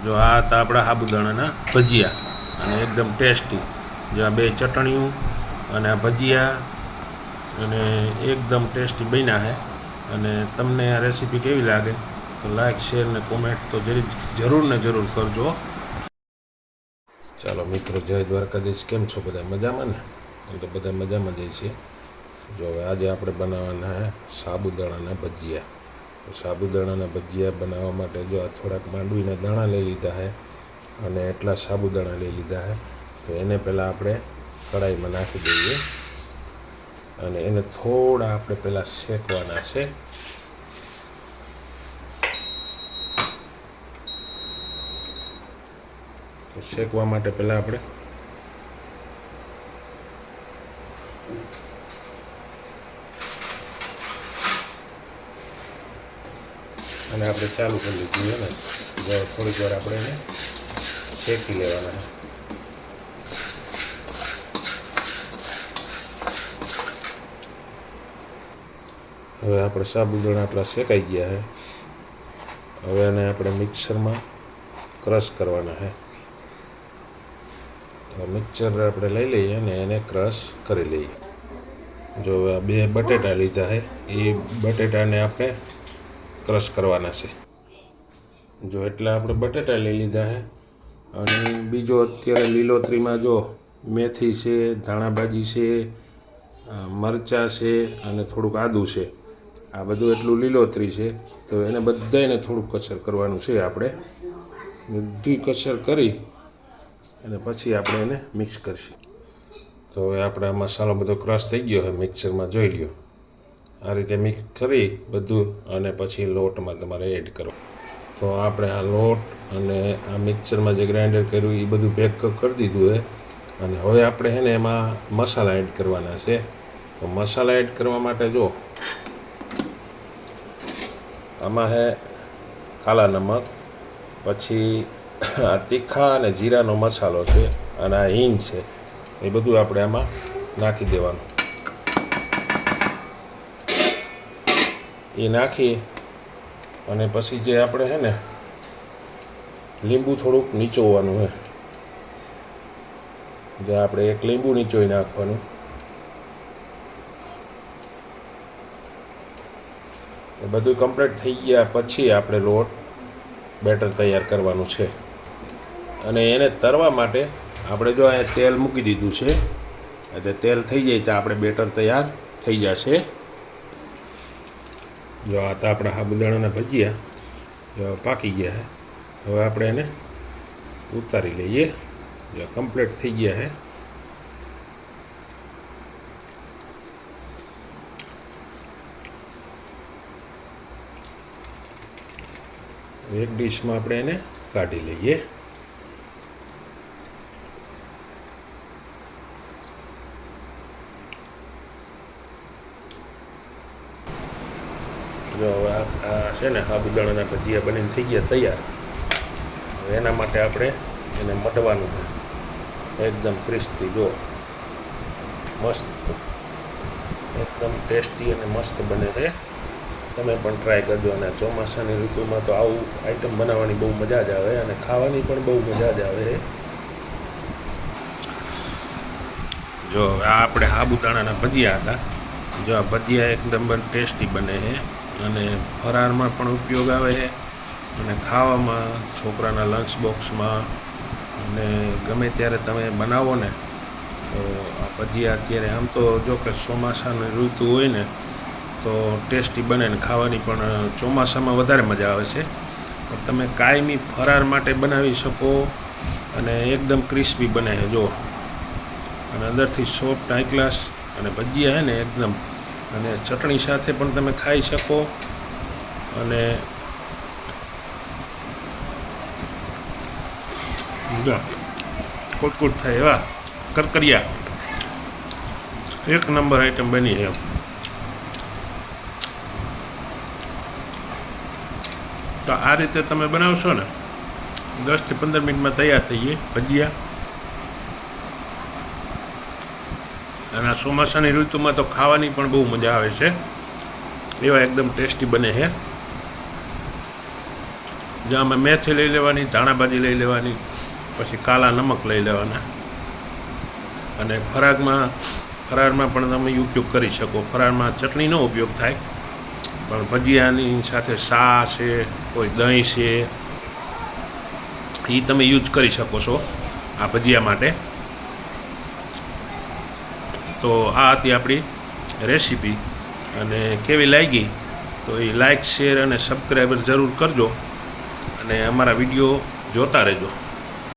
જો આ હતા આપણા સાબુદાણાના ભજીયા અને એકદમ ટેસ્ટી. જો આ બે ચટણીઓ અને આ ભજીયા અને એકદમ ટેસ્ટી બન્યા છે. અને તમને આ રેસીપી કેવી લાગે તો લાઈક શેર ને કોમેન્ટ તો જરૂર ને જરૂર કરજો. ચાલો મિત્રો, જય દ્વારકાધીશ. કેમ છો બધા? મજામાં ને? એટલે બધા મજામાં જાય છે. જો હવે આજે આપણે બનાવવાના છે સાબુદાણાના ભજીયા. તો સાબુદાણાના ભજીયા બનાવવા માટે જો આ થોડાક માંડવીના દાણા લઈ લીધા છે અને એટલા સાબુદાણા લઈ લીધા છે. તો એને પહેલાં આપણે કઢાઈમાં નાખી દઈએ અને એને થોડા આપણે પહેલાં શેકવાના છે. તો શેકવા માટે પહેલાં આપણે અને આપણે ચાલુ કરી લીધું છે ને, થોડીક વાર આપણે એને શેકી લેવાના. હવે આપણે સાબુદાણા આપણા શેકાઈ ગયા છે. હવે એને આપણે મિક્સરમાં ક્રશ કરવાના છે. તો મિક્સર આપણે લઈ લઈએ અને એને ક્રશ કરી લઈએ. જો હવે આ બે બટેટા લીધા છે, એ બટેટાને આપણે ક્રશ કરવાના છે. જો એટલા આપણે બટેટા લઈ લીધા છે. અને બીજો અત્યારે લીલોતરીમાં જો મેથી છે, ધાણાભાજી છે, મરચાં છે અને થોડુંક આદું છે. આ બધું એટલું લીલોતરી છે. તો એને બધાને થોડુંક કસર કરવાનું છે. આપણે બધી કસર કરી અને પછી આપણે એને મિક્સ કરીશું. તો હવે આપણે મસાલો બધો ક્રશ થઈ ગયો છે, મિક્સરમાં જોઈ લ્યો. આ રીતે મિક્સ કરી બધું અને પછી લોટમાં તમારે એડ કરો. તો આપણે આ લોટ અને આ મિક્સરમાં જે ગ્રાઇન્ડર કર્યું એ બધું પેક કરી દીધું છે. અને હવે આપણે છે ને એમાં મસાલા એડ કરવાના છે. તો મસાલા એડ કરવા માટે જો આમાં છે કાલા નમક, પછી આ તીખા અને જીરાનો મસાલો છે અને આ હિંગ છે. એ બધું આપણે આમાં નાખી દેવાનું. એ નાખી અને પછી જે આપણે છે ને લીંબુ થોડુંક નીચોવવાનું છે. જે આપણે એક લીંબુ નીચોઈ નાખવાનું. એ બધું કમ્પ્લીટ થઈ ગયા પછી આપણે લોટ બેટર તૈયાર કરવાનું છે. અને એને તળવા માટે આપણે જો અહીંયા તેલ મૂકી દીધું છે. એટલે તેલ થઈ જાય તો આપણે બેટર તૈયાર થઈ જશે. જો આ તો આપણા સાબુદાણાના ભજીયા જો પાકી ગયા છે. હવે આપણે એને ઉતારી લઈએ. જો કમ્પ્લીટ થઈ ગયા છે. એક ડીશમાં આપણે એને કાઢી લઈએ. જો હવે આ છે ને સાબુદાણાના ભજીયા બનીને થઈ ગયા તૈયાર. હવે એના માટે આપણે એને મટવાનું છે એકદમ ક્રિસ્પી. જો મસ્ત, એકદમ ટેસ્ટી અને મસ્ત બને છે. તમે પણ ટ્રાય કરજો. અને ચોમાસાની ઋતુમાં તો આવું આઈટમ બનાવવાની બહુ મજા જ આવે અને ખાવાની પણ બહુ મજા જ આવે. જો આ આપણે સાબુદાણાના ભજીયા હતા. જો આ ભજીયા એકદમ ટેસ્ટી બને છે અને ફરાળમાં પણ ઉપયોગ આવે છે અને ખાવામાં છોકરાના લંચ બોક્સમાં અને ગમે ત્યારે તમે બનાવો ને તો આ ભજીયા અત્યારે આમ તો જો કે ચોમાસાની ઋતુ હોય ને તો ટેસ્ટી બને ને ખાવાની પણ ચોમાસામાં વધારે મજા આવે છે. પણ તમે કાયમી ફરાર માટે બનાવી શકો અને એકદમ ક્રિસ્પી બને છે. જો અને અંદરથી સોફ્ટ હાઈ ક્લાસ અને ભજીયા છે ને એકદમ, અને ચટણી સાથે પણ તમે ખાઈ શકો. અને કુટકુટ થાય એવા કરકરિયા એક નંબર આઈટમ બની છે. તો આ રીતે તમે બનાવશો ને 10 થી 15 મિનિટમાં તૈયાર થઈ જાય ભજીયા. અને આ ચોમાસાની ઋતુમાં તો ખાવાની પણ બહુ મજા આવે છે. એવા એકદમ ટેસ્ટી બને છે. જેમાં મેથી લઈ લેવાની, ધાણાભાજી લઈ લેવાની, પછી કાલા નમક લઈ લેવાના. અને ફરાળમાં પણ તમે ઉપયોગ કરી શકો. ફરાળમાં ચટણીનો ઉપયોગ થાય, પણ ભજીયાની સાથે સા છે, કોઈ દહીં છે, એ તમે યુઝ કરી શકો છો આ ભજીયા માટે. તો આ હતી આપણી રેસીપી, અને કેવી લાગી તો એ લાઇક, શેર અને સબસ્ક્રાઈબર જરૂર કરજો, અને અમારા વિડીયો જોતા રહેજો.